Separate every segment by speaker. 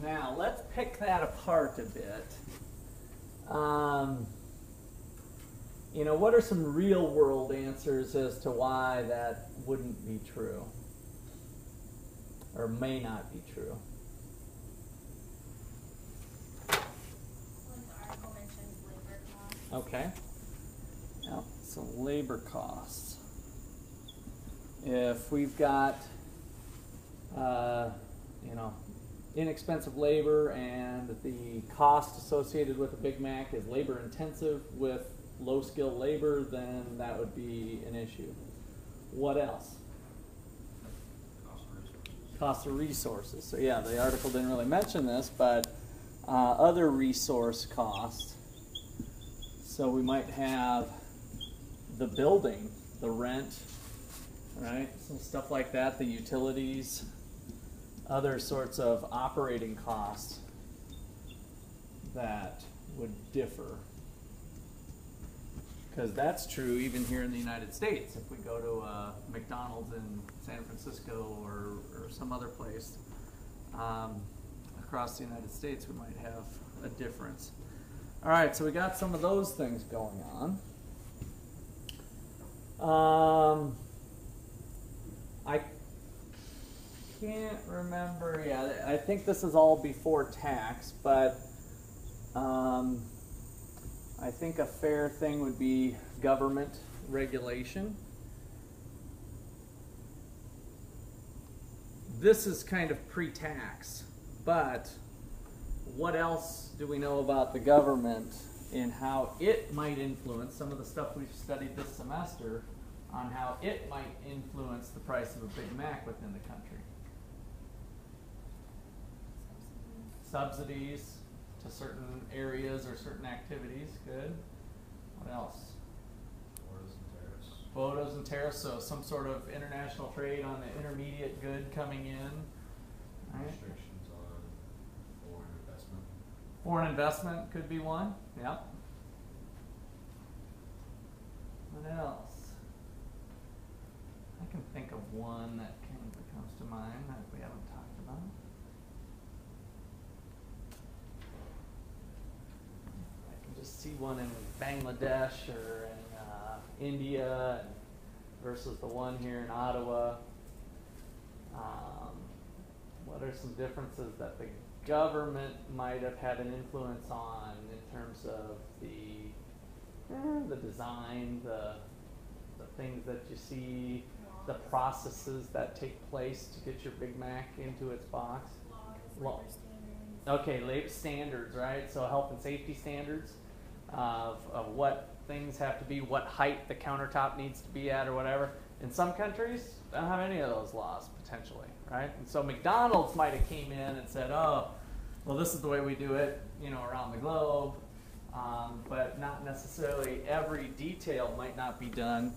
Speaker 1: Now, let's pick that apart a bit. You know, what are some real world answers as to why that wouldn't be true? Or may not be true?
Speaker 2: Like the article mentions labor costs.
Speaker 1: Okay. Yep, so labor costs. If we've got, you know, inexpensive labor and the cost associated with a Big Mac is labor intensive with low skilled labor, then that would be an issue. What else? Cost of resources. So yeah, the article didn't really mention this, but other resource costs. So we might have the building, the rent, right? Some stuff like that, the utilities, other sorts of operating costs that would differ. Because that's true even here in the United States. If we go to McDonald's in San Francisco or some other place across the United States, we might have a difference. All right, so we got some of those things going on. I can't remember. Yeah, I think this is all before tax, but I think a fair thing would be government regulation. This is kind of pre-tax, but what else do we know about the government and how it might influence some of the stuff we've studied this semester on how it might influence the price of a Big Mac within the country? Subsidies to certain areas or certain activities. Good. What else?
Speaker 3: Quotas and tariffs.
Speaker 1: Quotas and tariffs, so some sort of international trade on the intermediate good coming in. Right?
Speaker 3: Restrictions on foreign investment.
Speaker 1: Foreign investment could be one. Yep. What else? I can think of one that comes to mind that we haven't talked about. I can just see one in Bangladesh or in India versus the one here in Ottawa. What are some differences that the government might have had an influence on in terms of the design, the things that you see, the processes that take place to get your Big Mac into its box?
Speaker 2: Laws, labor standards.
Speaker 1: Okay, labor standards, right? So health and safety standards of what things have to be, what height the countertop needs to be at or whatever. In some countries, they don't have any of those laws, potentially, right? And so McDonald's might have came in and said, oh, well, this is the way we do it, you know, around the globe. But not necessarily every detail might not be done.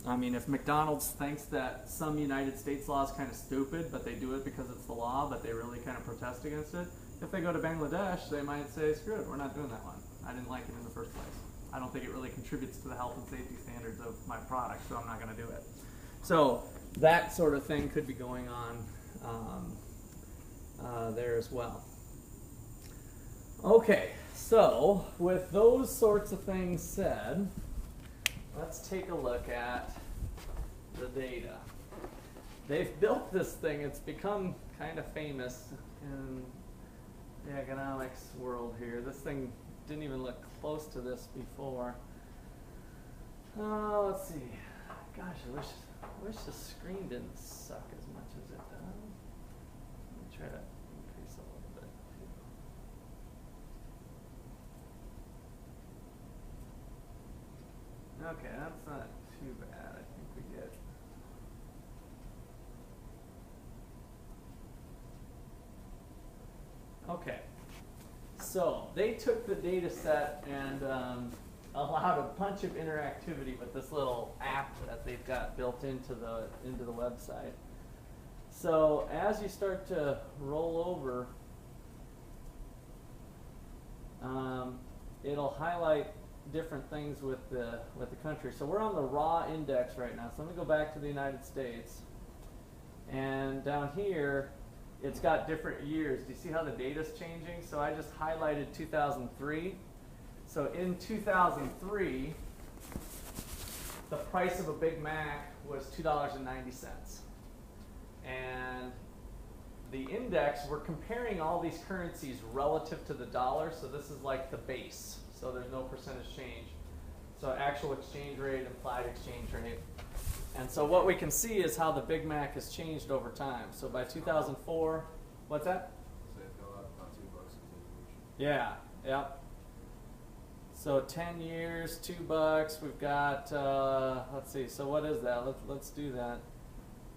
Speaker 1: I mean, if McDonald's thinks that some United States law is kind of stupid, but they do it because it's the law, but they really kind of protest against it, if they go to Bangladesh, they might say, screw it, we're not doing that one. I didn't like it in the first place. I don't think it really contributes to the health and safety standards of my product, so I'm not going to do it. So that sort of thing could be going on there as well. Okay, so with those sorts of things said, let's take a look at the data. They've built this thing. It's become kind of famous in the economics world here. This thing didn't even look close to this before. Oh, let's see. Gosh, I wish the screen didn't suck as much as it does. Let me try to increase a little bit. Okay, that's not too bad. I think we get. Okay, so they took the data set and allowed a bunch of interactivity with this little app that they've got built into the website. So as you start to roll over, it'll highlight different things with the country. So we're on the raw index right now. So let me go back to the United States, and down here it's got different years. Do you see how the data's changing? So I just highlighted 2003. So in 2003, the price of a Big Mac was $2.90. And the index, we're comparing all these currencies relative to the dollar, so this is like the base. So there's no percentage change. So actual exchange rate, implied exchange rate. And so what we can see is how the Big Mac has changed over time. So by 2004, what's that?
Speaker 3: So it fell out about $2 in inflation.
Speaker 1: Yeah, yep. So 10 years, $2. We've got, let's see, so what is that? Let's do that.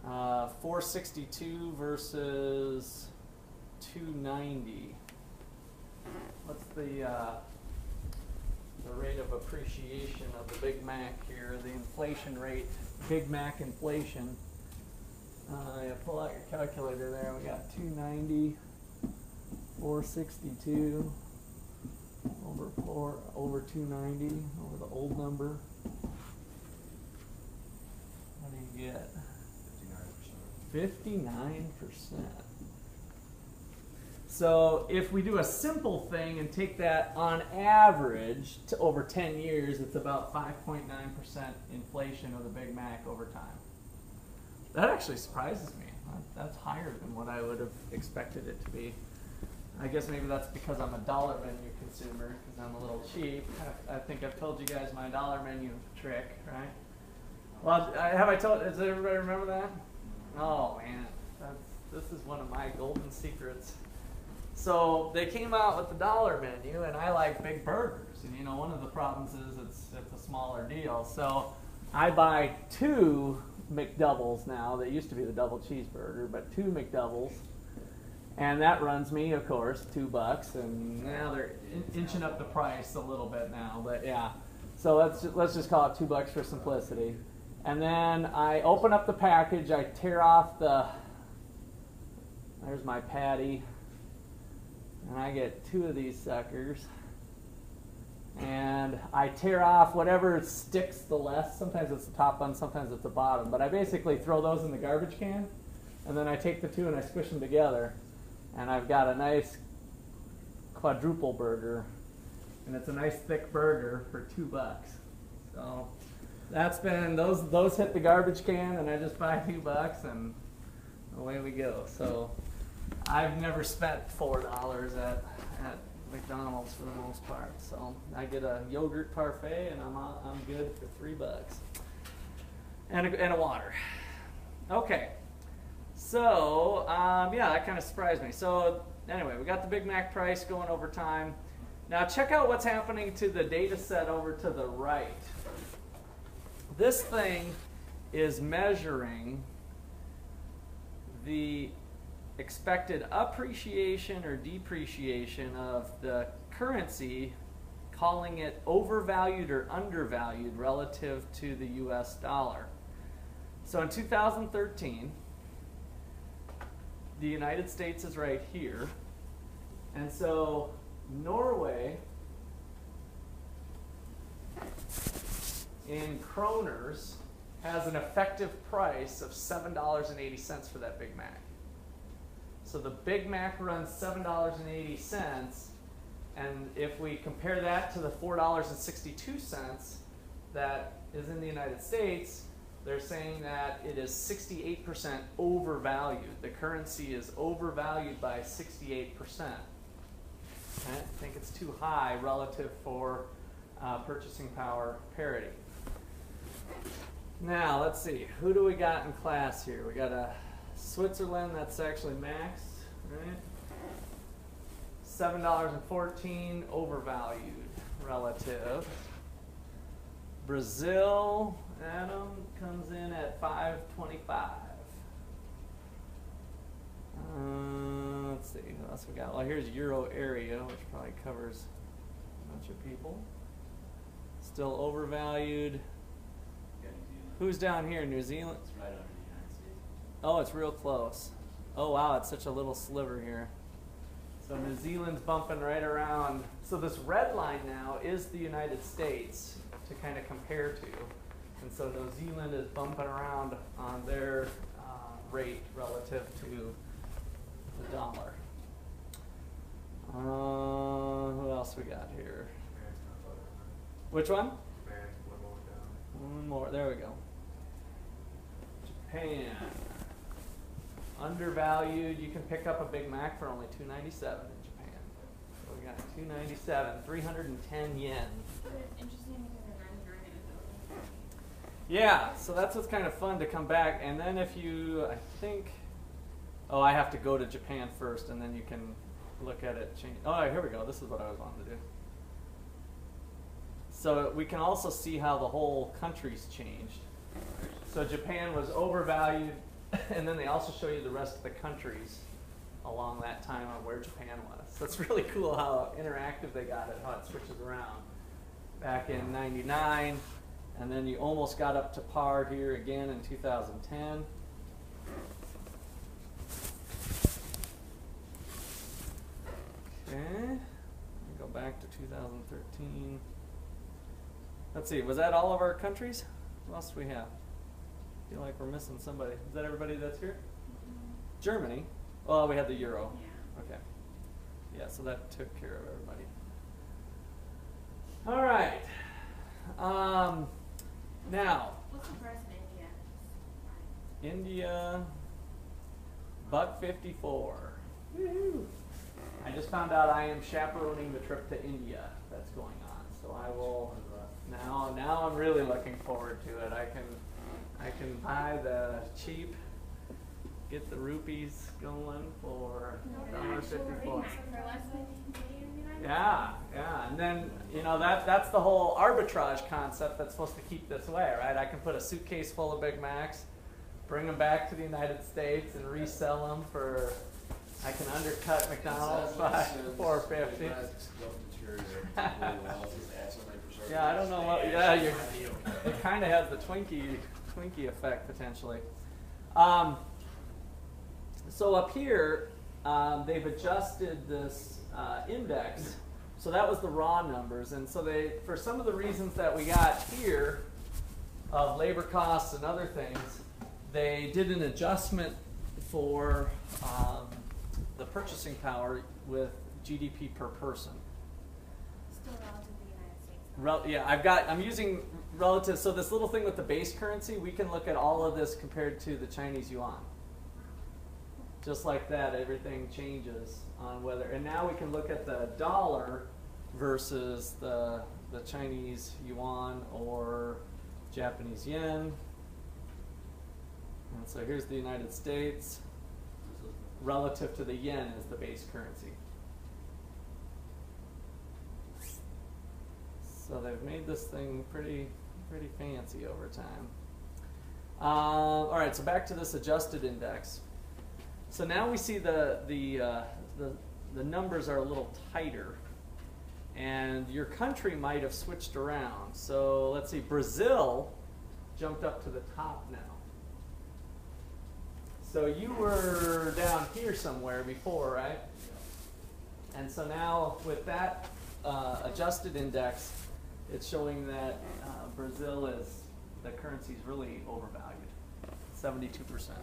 Speaker 1: 462 versus 290. What's the rate of appreciation of the Big Mac here? The inflation rate, Big Mac inflation. Yeah, pull out your calculator there. We got 290, 462 over 290 over the old number. What do you get? 59%. So if we do a simple thing and take that on average to over 10 years, it's about 5.9% inflation of the Big Mac over time. That actually surprises me. That's higher than what I would have expected it to be. I guess maybe that's because I'm a dollar menu consumer, because I'm a little cheap. I think I've told you guys my dollar menu trick, right? Well, does everybody remember that? Oh man, this is one of my golden secrets. So they came out with the dollar menu, and I like big burgers. And you know, one of the problems is it's a smaller deal. So I buy 2 McDoubles now. That used to be the double cheeseburger, but 2 McDoubles. And that runs me, of course, $2, and now they're inching up the price a little bit now, but yeah. So let's just call it $2 for simplicity. And then I open up the package, I tear off there's my patty, and I get 2 of these suckers. And I tear off whatever sticks the less. Sometimes it's the top bun, sometimes it's the bottom. But I basically throw those in the garbage can, and then I take the 2 and I squish them together. And I've got a nice quadruple burger, and it's a nice thick burger for $2. So that's been those hit the garbage can, and I just buy $2, and away we go. So I've never spent $4 at McDonald's for the most part. So I get a yogurt parfait, and I'm good for $3, and a water. Okay. So, yeah, that kind of surprised me. So, anyway, we got the Big Mac price going over time. Now, check out what's happening to the data set over to the right. This thing is measuring the expected appreciation or depreciation of the currency, calling it overvalued or undervalued relative to the US dollar. So, in 2013, the United States is right here, and so Norway in kroners has an effective price of $7.80 for that Big Mac. So the Big Mac runs $7.80, and if we compare that to the $4.62 that is in the United States, they're saying that it is 68% overvalued. The currency is overvalued by 68%. I think it's too high relative for purchasing power parity. Now, let's see. Who do we got in class here? We got a Switzerland, that's actually maxed, right? $7.14 overvalued relative. Brazil, Adam, comes in at $5.25. Let's see, what else we got? Well, here's Euro area, which probably covers a bunch of people. Still overvalued. Who's down here? New Zealand?
Speaker 4: It's right under the United States.
Speaker 1: Oh, it's real close. Oh, wow, it's such a little sliver here. So New Zealand's bumping right around. So this red line now is the United States to kind of compare to. And so New Zealand is bumping around on their rate relative to the got here?
Speaker 3: Japan's not better than
Speaker 1: Which one?
Speaker 3: Japan, one more down.
Speaker 1: One more. There we go. Japan. Undervalued. You can pick up a Big Mac for only $2.97 in Japan. So we got $2.97, 310 yen.
Speaker 2: But it's interesting because in 99 it was only 30.
Speaker 1: Yeah, so that's what's kind of fun to come back. And then if you, I think, oh, I have to go to Japan first, and then you can look at it change. Oh, here we go. This is what I was wanting to do. So we can also see how the whole country's changed. So Japan was overvalued, and then they also show you the rest of the countries along that time on where Japan was. So it's really cool how interactive they got it, how it switches around. Back in 99, and then you almost got up to par here again in 2010. Okay, go back to 2013. Let's see, was that all of our countries? What else do we have? I feel like we're missing somebody. Is that everybody that's here? Germany. Well, we had the euro.
Speaker 2: Yeah.
Speaker 1: Okay. Yeah, so that took care of everybody. All right. Now,
Speaker 2: What's the price of India?
Speaker 1: India, $1.54. Woohoo! I just found out I am chaperoning the trip to India that's going on, so I will. Now I'm really looking forward to it. I can buy the cheap, get the rupees going for $1.54. Yeah, and then that's the whole arbitrage concept that's supposed to keep this away, right? I can put a suitcase full of Big Macs, bring them back to the United States, and resell them for. I can undercut McDonald's by $4.50. Yeah, I don't know what. Yeah, it kind of has the Twinkie effect potentially. So up here, they've adjusted this index. So that was the raw numbers, and so they, for some of the reasons that we got here, of labor costs and other things, they did an adjustment for the purchasing power with GDP per person.
Speaker 2: Still relative to the United States.
Speaker 1: Yeah, I'm using relative, so this little thing with the base currency, we can look at all of this compared to the Chinese yuan. Just like that, everything changes on whether, and now we can look at the dollar versus the Chinese yuan or Japanese yen. And so here's the United States. Relative to the yen is the base currency. So they've made this thing pretty fancy over time. All right, so back to this adjusted index. So now we see the numbers are a little tighter, and your country might have switched around. So let's see, Brazil jumped up to the top now. So you were down here somewhere before, right? And so now with that adjusted index, it's showing that Brazil is, the currency is really overvalued, 72%.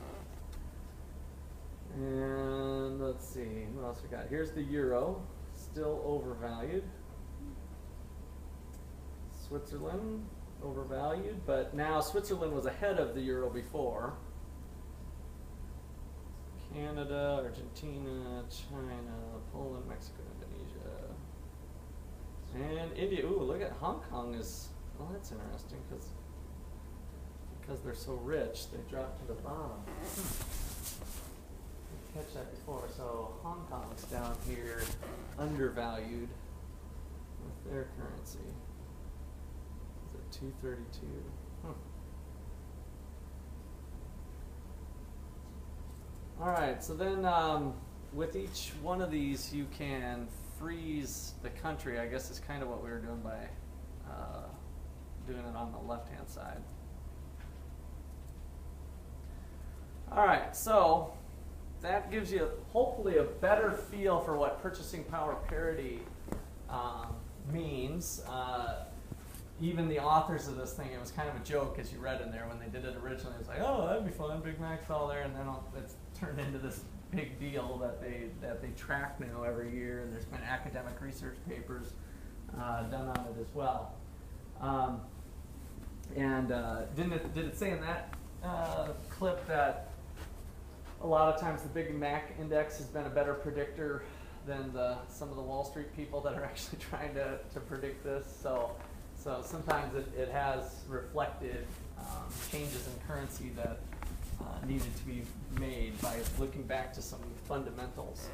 Speaker 1: And let's see, what else we got? Here's the euro, still overvalued. Switzerland, overvalued, but now Switzerland was ahead of the euro before. Canada, Argentina, China, Poland, Mexico, Indonesia, and India. Ooh, look at Hong Kong is, well, that's interesting because they're so rich, they drop to the bottom. Catch that before. So Hong Kong's down here, undervalued with their currency. Is it 232? All right, so then with each one of these, you can freeze the country. I guess is kind of what we were doing by doing it on the left-hand side. All right, so that gives you hopefully a better feel for what purchasing power parity means. Even the authors of this thing, it was kind of a joke as you read in there when they did it originally. It was like, oh, that'd be fun, Big Mac's all there, and then it's turned into this big deal that they track now every year, and there's been academic research papers done on it as well. Did it say in that clip that a lot of times the Big Mac index has been a better predictor than some of the Wall Street people that are actually trying to predict this? So sometimes it has reflected changes in currency that needed to be made by looking back to some fundamentals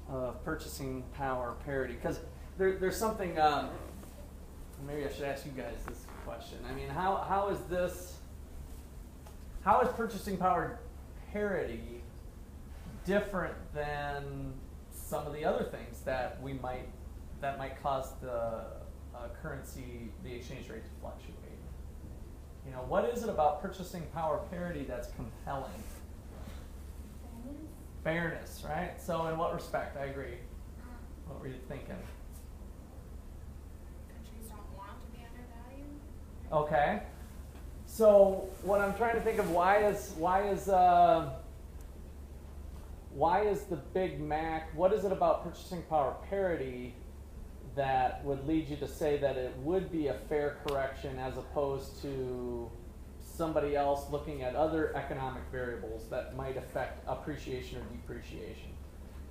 Speaker 1: of purchasing power parity. Because there's something, maybe I should ask you guys this question. I mean, how is purchasing power parity different than some of the other things that might cause the currency, the exchange rate to fluctuate? You know, what is it about purchasing power parity that's compelling? Fairness, right? So in what respect? I agree. What were you thinking?
Speaker 2: Countries don't want to be undervalued.
Speaker 1: Okay. So what I'm trying to think of, why is the Big Mac, what is it about purchasing power parity that would lead you to say that it would be a fair correction as opposed to somebody else looking at other economic variables that might affect appreciation or depreciation?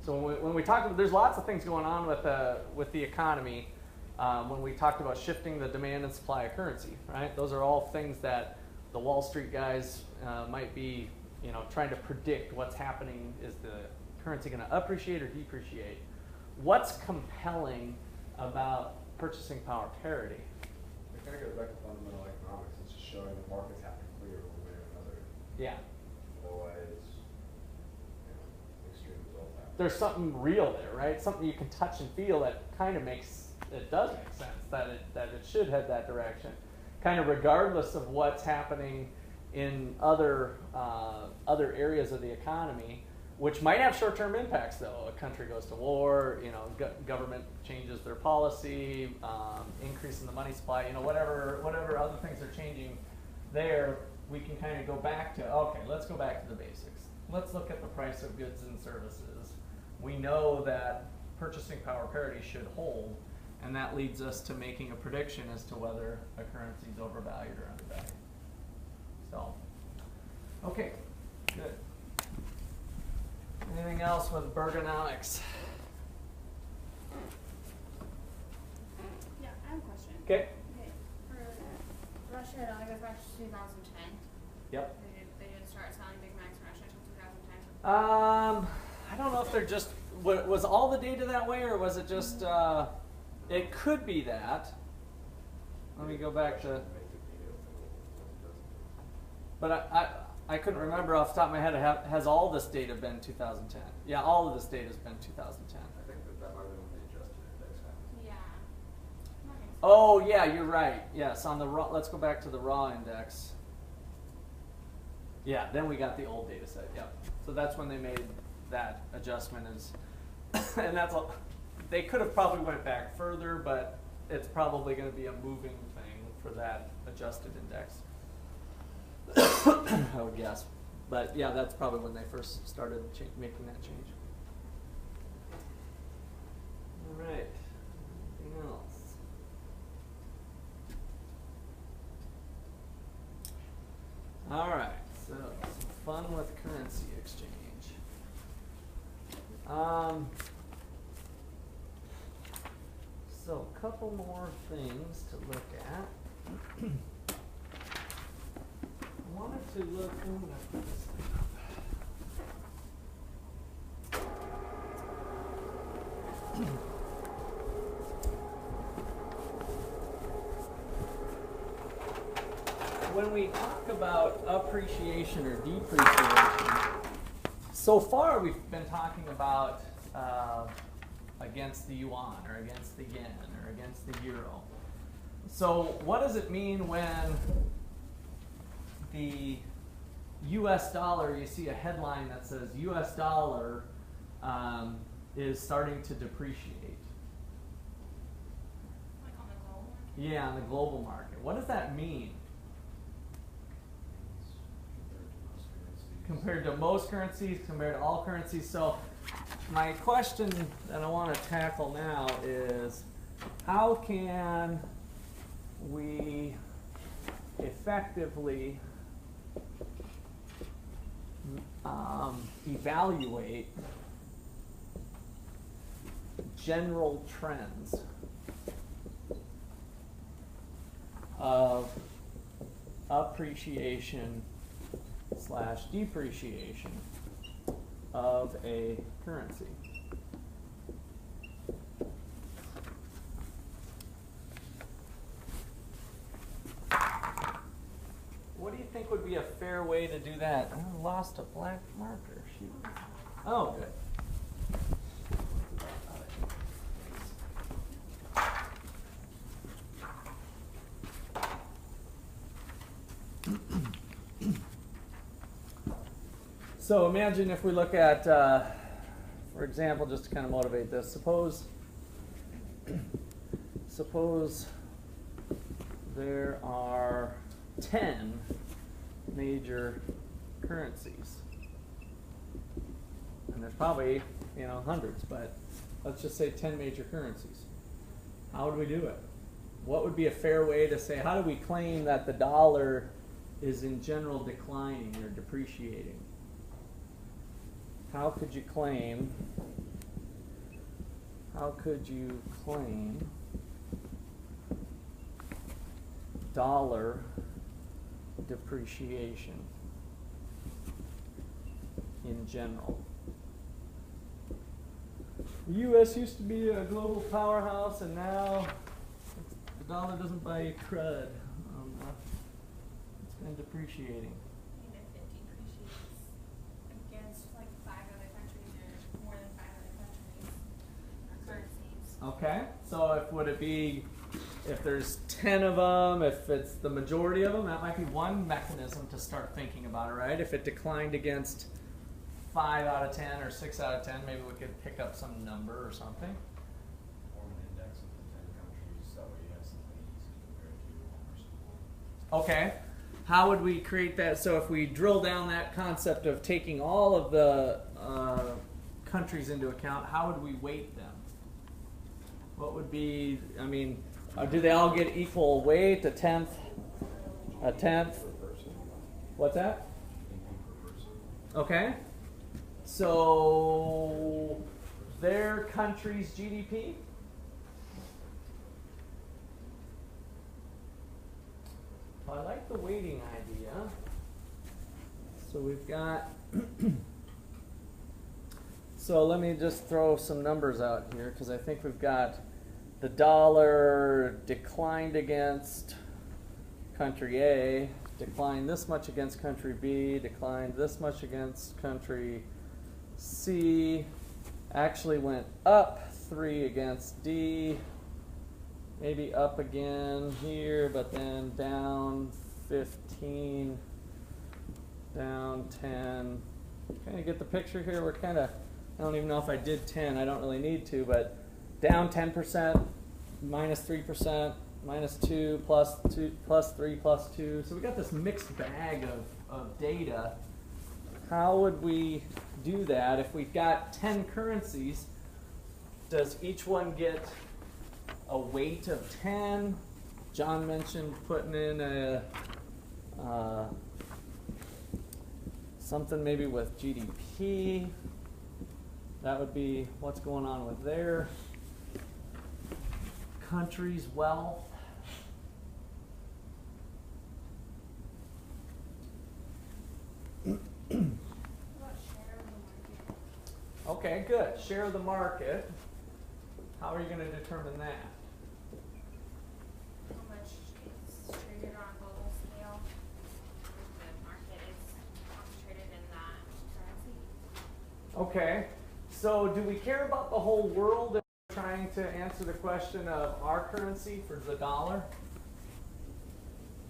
Speaker 1: So when we talk about, there's lots of things going on with the economy. When we talked about shifting the demand and supply of currency, right? Those are all things that the Wall Street guys might be, trying to predict what's happening. Is the currency going to appreciate or depreciate? What's compelling about purchasing power parity?
Speaker 3: It kind of goes back to fundamental economics. It's just showing the markets have to clear one way or another.
Speaker 1: Yeah.
Speaker 3: Otherwise, extreme results happen.
Speaker 1: There's something real there, right? Something you can touch and feel that kind of does make sense that it should head that direction, kind of regardless of what's happening in other areas of the economy, which might have short-term impacts. Though a country goes to war, government changes their policy, increase in the money supply, whatever other things are changing there, we can kind of go back to, okay, let's go back to the basics. Let's look at the price of goods and services. We know that purchasing power parity should hold, and that leads us to making a prediction as to whether a currency is overvalued or undervalued. So, okay, good. Anything else with Bergonomics?
Speaker 2: Yeah, I have a question.
Speaker 1: Okay.
Speaker 2: Okay, for Russia, it only goes back to 2010.
Speaker 1: Yep.
Speaker 2: They didn't start selling Big Macs in Russia until 2010.
Speaker 1: I don't know if they're just, was all the data that way, or was it just, it could be that. Let me go back to, but I couldn't remember off the top of my head, has all this data been 2010? Yeah, all of this data has been 2010.
Speaker 3: I think that might have been when the adjusted index happened.
Speaker 2: Yeah. That makes sense.
Speaker 1: Oh, yeah, you're right. Yes, on the raw, let's go back to the raw index. Yeah, then we got the old data set, yep. So that's when they made that adjustment and that's all. They could have probably went back further, but it's probably going to be a moving thing for that adjusted index. I would guess. But yeah, that's probably when they first started making that change. All right. Anything else? All right. So some fun with currency exchange. So a couple more things to look at. I wanted to look, I'm gonna put this thing up. When we talk about appreciation or depreciation, so far we've been talking about against the yuan or against the yen or against the euro. So what does it mean when the US dollar, you see a headline that says US dollar is starting to depreciate?
Speaker 2: Like on the global market?
Speaker 1: Yeah, on the global market. What does that mean? Compared to most currencies, compared to all currencies. So my question that I want to tackle now is, how can we effectively evaluate general trends of appreciation / depreciation of a currency? What do you think would be a fair way to do that? I lost a black marker. Shoot. Oh, good. So imagine if we look at, for example, just to kind of motivate this, suppose there are 10 major currencies. And there's probably, hundreds, but let's just say 10 major currencies. How would we do it? What would be a fair way to say, how do we claim that the dollar is in general declining or depreciating? How could you claim dollar depreciation in general? The U.S. used to be a global powerhouse, and now the dollar doesn't buy you crud. It's been depreciating.
Speaker 2: And if it depreciates against like 5 other countries or more than 5 other countries, or currencies.
Speaker 1: Okay, so would it be, if there's 10 of them, if it's the majority of them, that might be one mechanism to start thinking about it, right? If it declined against 5 out of 10 or 6 out of 10, maybe we could pick up some number or something.
Speaker 3: Form an index of the 10 countries, that way you have something easy to compare to.
Speaker 1: Okay, how would we create that? So if we drill down that concept of taking all of the countries into account, how would we weight them? What would be, do they all get equal weight, a tenth? What's that? Okay. So their country's GDP? I like the weighting idea. So we've got, so let me just throw some numbers out here, because I think we've got the dollar declined against country A, declined this much against country B, declined this much against country C, actually went up 3 against D, maybe up again here, but then down 15, down 10. Kind of get the picture here? We're kind of, I don't even know if I did 10, I don't really need to, but down 10%, minus 3%, minus 2, plus 2, plus 3, plus 2. So we got this mixed bag of data. How would we do that? If we've got 10 currencies, does each one get a weight of 10? John mentioned putting in a something maybe with GDP. That would be what's going on with their country's wealth. Okay, good. Share of the market. How are you going to determine that?
Speaker 2: How much is traded on a global scale? The market is concentrated in that currency.
Speaker 1: Okay, so do we care about the whole world if we're trying to answer the question of our currency for the dollar?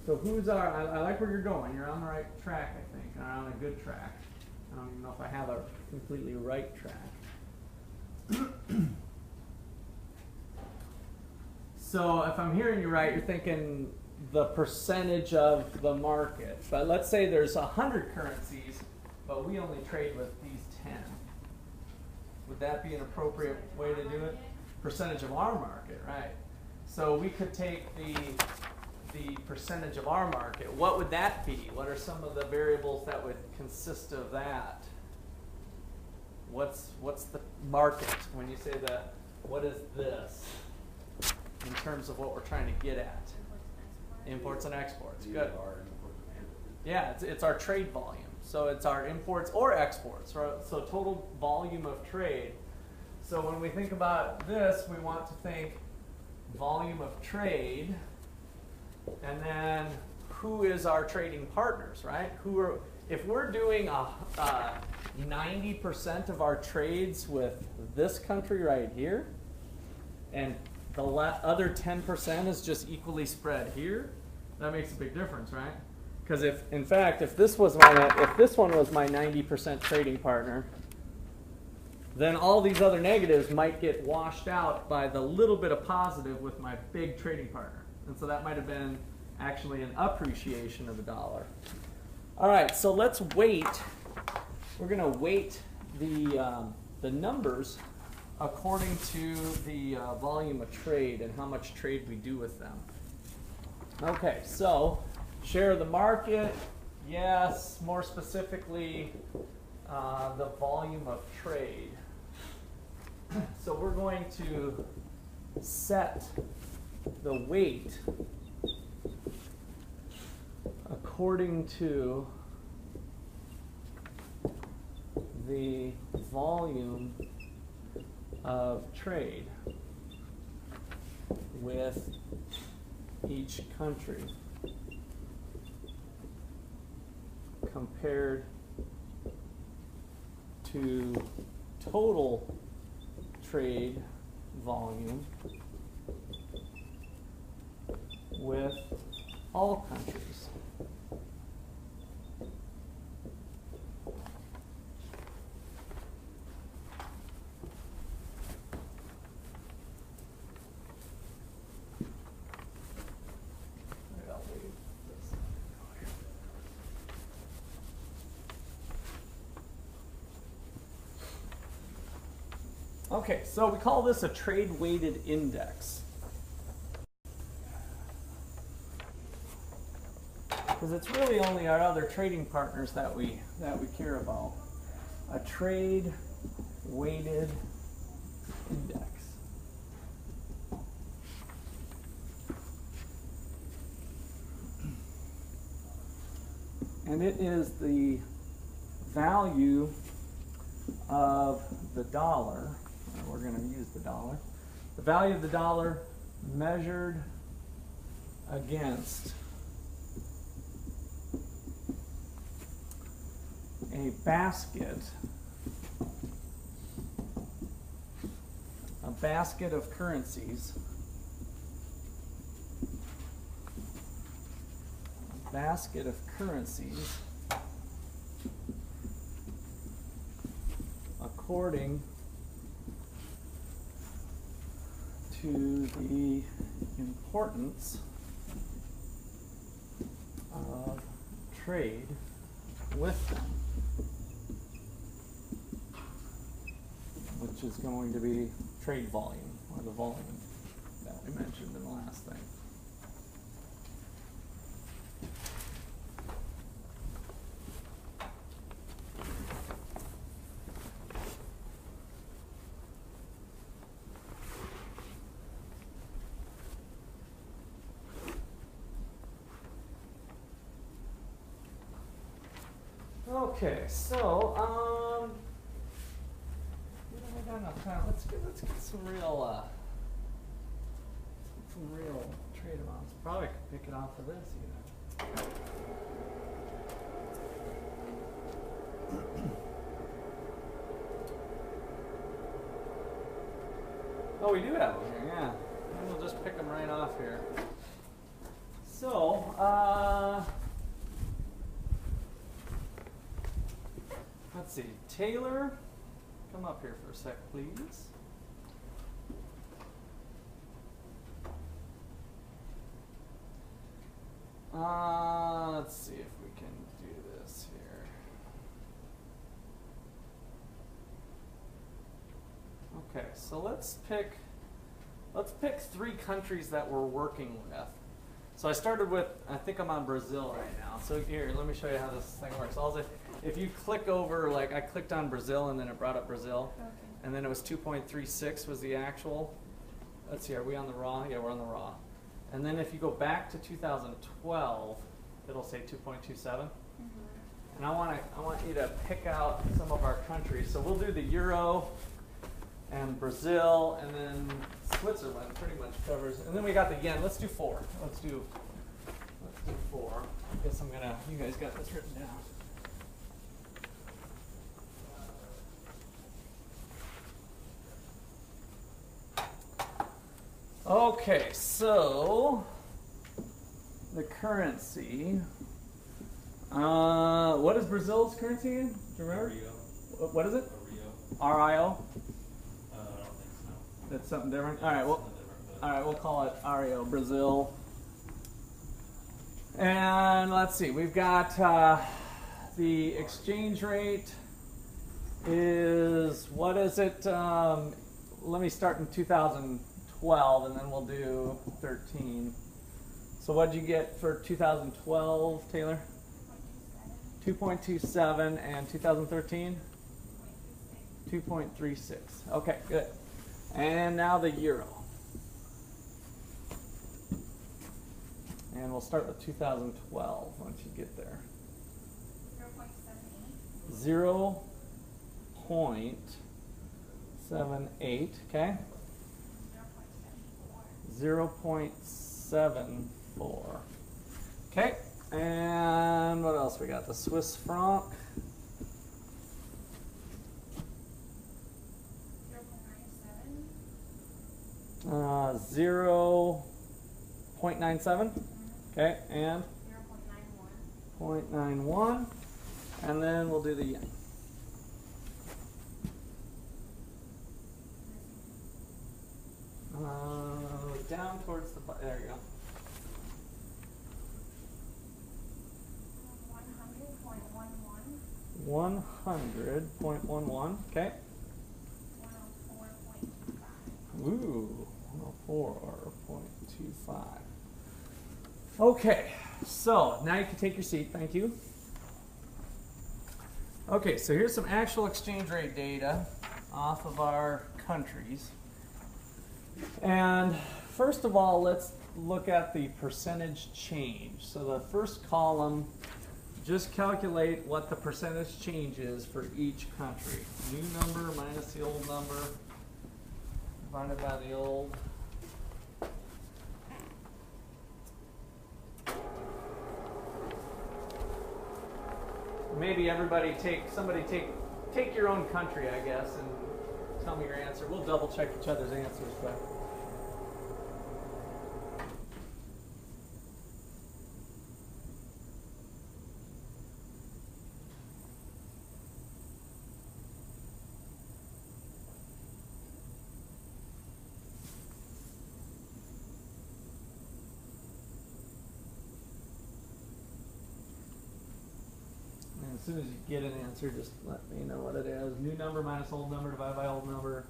Speaker 1: So who's our, I like where you're going. You're on the right track, I think, or on a good track. I don't even know if I have a completely right track. So if I'm hearing you right, you're thinking the percentage of the market. But let's say there's 100 currencies, but we only trade with these 10. Would that be an appropriate way to do it? Percentage of our market, right. So we could take the percentage of our market. What would that be? What are some of the variables that would consist of that? What's the market? When you say that, what is this in terms of what we're trying to get at? Imports and exports. Good. Yeah, it's our trade volume. So it's our imports or exports. Right? So total volume of trade. So when we think about this, we want to think volume of trade, and then who is our trading partners, right? If we're doing 90% of our trades with this country right here, and the other 10% is just equally spread here, that makes a big difference, right? Because if this one was my 90% trading partner, then all these other negatives might get washed out by the little bit of positive with my big trading partner. And so that might have been actually an appreciation of the dollar. All right, so let's weight. We're going to weight the numbers according to the volume of trade and how much trade we do with them. Okay, so share of the market, yes. More specifically, the volume of trade. So we're going to set the weight according to the volume of trade with each country compared to total trade volume with all countries. Okay, so we call this a trade-weighted index. Because it's really only our other trading partners that we care about. A trade-weighted index. And it is the value of the dollar. We're going to use the dollar. The value of the dollar measured against a basket of currencies, according to the importance of trade with them, which is going to be trade volume, or the volume that we mentioned in the last thing. Okay, so we got enough time. Let's get some real trade amounts. Probably could pick it off of this even. Oh, we do have them here, yeah. We'll just pick them right off here. So, let's see. Taylor, come up here for a sec, please. Let's see if we can do this here. Okay, so let's pick 3 countries that we're working with. So I started with, I think I'm on Brazil right now. So here, let me show you how this thing works. If you click over, like I clicked on Brazil and then it brought up Brazil.
Speaker 2: Okay.
Speaker 1: And then it was 2.36 was the actual. Let's see, are we on the raw? Yeah, we're on the raw. And then if you go back to 2012, it'll say 2.27. And I want you to pick out some of our countries. So we'll do the Euro and Brazil, and then Switzerland pretty much covers. And then we got the yen. Let's do 4. Let's do 4. I guess you guys got this written down. Okay, so the currency. What is Brazil's currency again? Do you remember?
Speaker 3: Rio.
Speaker 1: What is it?
Speaker 3: Rio.
Speaker 1: RIO?
Speaker 3: I don't think so.
Speaker 1: That's something different? All right,
Speaker 3: Something different, but
Speaker 1: all right, we'll call it RIO, Brazil. And let's see, we've got the exchange rate is, what is it? Let me start in 2012 and then we'll do 13. So what did you get for 2012, Taylor? 2.27, and 2013? 2.36. Okay, good. And now the euro. And we'll start with 2012 once you get there.
Speaker 2: 0.78.
Speaker 1: 0.78, okay? 0.74. Okay, and what else we got? The Swiss franc. 0.97. Okay, and 0.91. And then we'll do the yen. Down towards the, there you go. 100.11. Okay.
Speaker 2: 104.25.
Speaker 1: Ooh, 104.25. Okay, so now you can take your seat. Thank you. Okay, so here's some actual exchange rate data off of our countries. And first of all, let's look at the percentage change. So the first column, just calculate what the percentage change is for each country. New number minus the old number divided by the old. Maybe everybody take your own country, I guess, and tell me your answer. We'll double check each other's answers, but. As soon as you get an answer, just let me know what it is. New number minus old number divided by old number.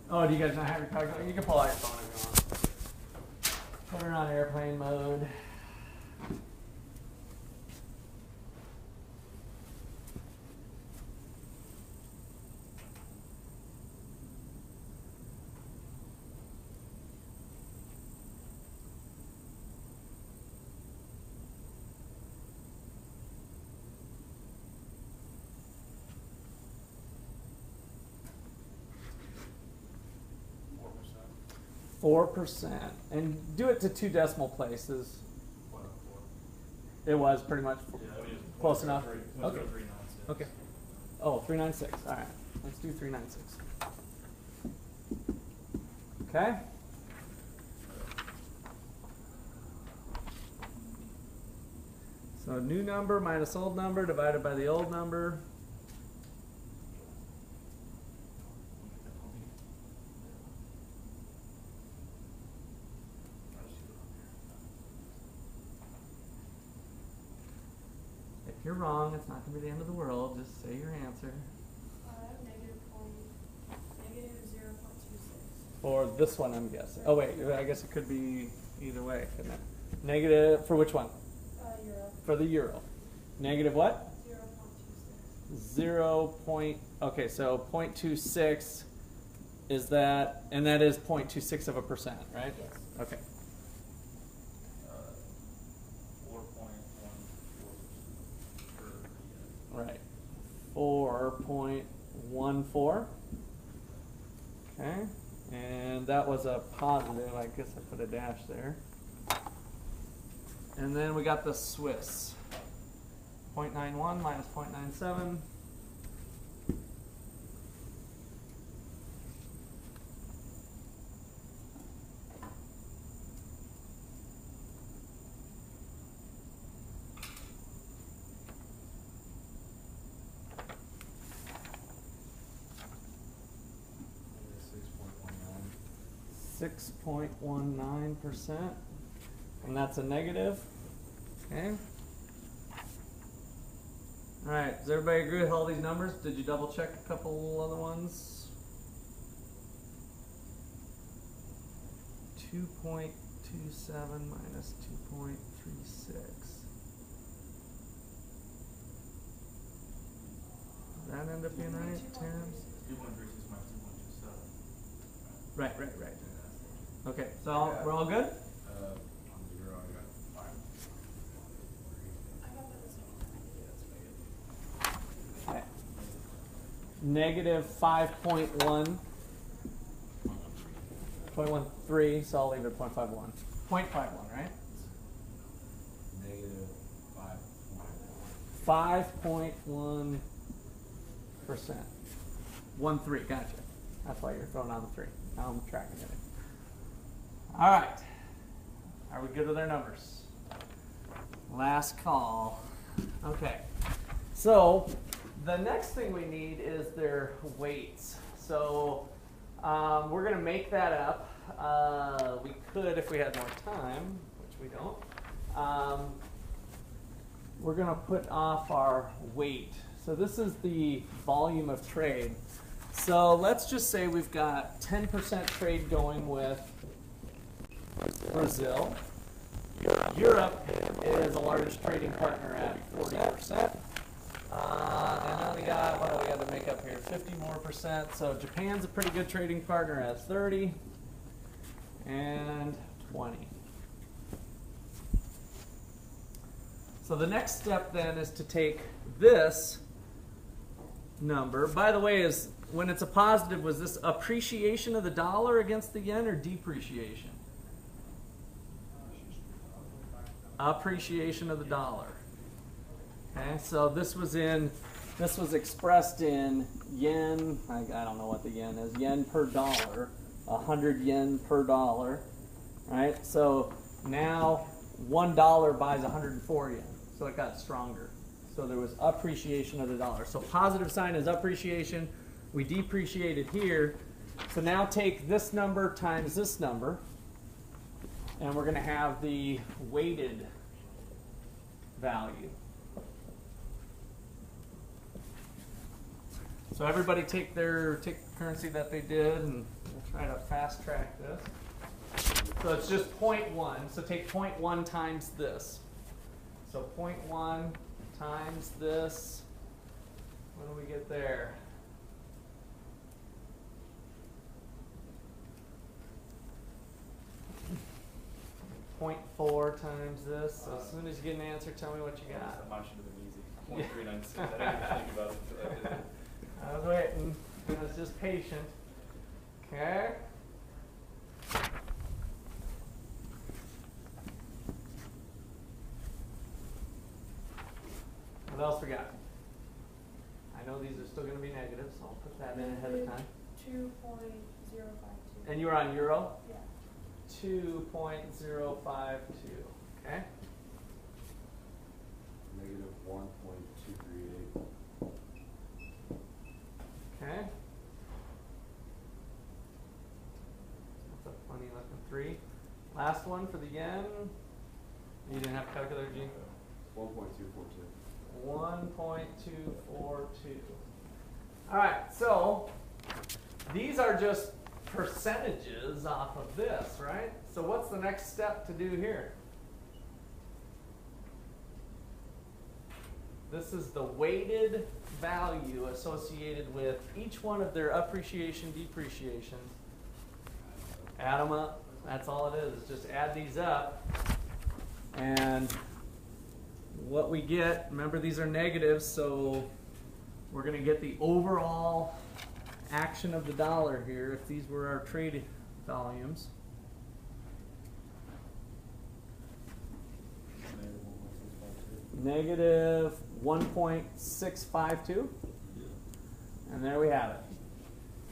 Speaker 1: Oh, do you guys not have your calculator? You can pull out your phone if you want. Put it on airplane mode.
Speaker 3: $4.
Speaker 1: 4%. And do it to 2 decimal places.
Speaker 3: 104.
Speaker 1: It was pretty much
Speaker 3: Yeah, I mean,
Speaker 1: close enough.
Speaker 3: Okay.
Speaker 1: Okay. Okay. Oh, 396. All right. Let's do 396. Okay. So new number minus old number divided by the old number. If you're wrong, it's not going to be the end of the world. Just say your answer.
Speaker 2: -4.25.
Speaker 1: For this one, I'm guessing. Oh wait, I guess it could be either way, couldn't it? Negative for which one?
Speaker 2: Euro.
Speaker 1: For the euro. Negative what?
Speaker 2: 0.26.
Speaker 1: Okay, so 0.26 is that, and that is 0.26 of a percent, right?
Speaker 2: Yes.
Speaker 1: Okay.
Speaker 3: 4.14 per
Speaker 1: Right. 4.14. Okay. And that was a positive. I guess I put a dash there. And then we got the Swiss. 0.91 minus 0.97.
Speaker 3: Six
Speaker 1: 6.19%, and that's a negative. Okay. All right. Does everybody agree with all these numbers? Did you double check a couple other ones? 2.27 minus 2.36. That end up being right? 10.
Speaker 4: 2.36 minus 2.27.
Speaker 1: Right. Okay. So we're all good?
Speaker 3: on the euro, I got 5.
Speaker 2: I got that the same time.
Speaker 1: Okay. Negative 5.1. 0.13, so I'll leave it at 0.51. 0.51, right?
Speaker 3: Negative
Speaker 1: 5.1%. 1.3, gotcha. That's why you're throwing on the 3. Now I'm tracking it. All right. Are we good with our numbers? Last call. Okay. So the next thing we need is their weights. So we're going to make that up. We could if we had more time, which we don't. We're going to put off our weight. So this is the volume of trade. So let's just say we've got 10% trade going with Brazil. Europe is the largest trading partner at 40%. And then we got, what do we got to make up here? 50 more percent. So Japan's a pretty good trading partner at 30 and 20. So the next step then is to take this number. By the way, is when it's a positive, was this appreciation of the dollar against the yen or depreciation? Appreciation of the dollar. Okay, so this was expressed in yen. I don't know what the yen is. Yen per dollar, 100 yen per dollar. Right. So now $1 buys 104 yen. So it got stronger. So there was appreciation of the dollar. So positive sign is appreciation. We depreciated here. So now take this number times this number, and we're going to have the weighted value. So everybody take the currency that they did, and we'll try to fast track this. So it's just 0.1. So take 0.1 times this. So 0.1 times this. What do we get there? 0.4 times this. So as soon as you get an answer, tell me what you got.
Speaker 3: That mine should have been easy. 0.396. I didn't even think about it until I did it.
Speaker 1: I was waiting. I was just patient. Okay. What else we got? I know these are still going to be negative, so I'll put that in ahead of time.
Speaker 2: 2.052.
Speaker 1: And you were on euro?
Speaker 2: Yeah.
Speaker 1: 2.052. Okay.
Speaker 3: Negative 1.238.
Speaker 1: Okay. That's a funny looking 3. Last one for the yen. You didn't have a calculator, Gene?
Speaker 3: 1.242.
Speaker 1: 1.242. All right, so these are just percentages off of this, right? So what's the next step to do here? This is the weighted value associated with each one of their appreciation, depreciation. Add them up. That's all it is. Just add these up. And what we get, remember these are negatives, so we're going to get the overall action of the dollar here if these were our trade volumes. Negative 1.652. And there we have it.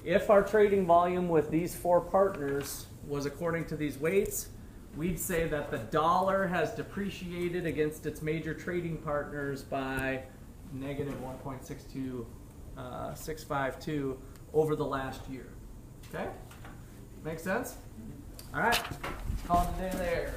Speaker 1: If our trading volume with these four partners was according to these weights, we'd say that the dollar has depreciated against its major trading partners by negative 1.652 over the last year. Okay? Make sense? All right. Call it a day there.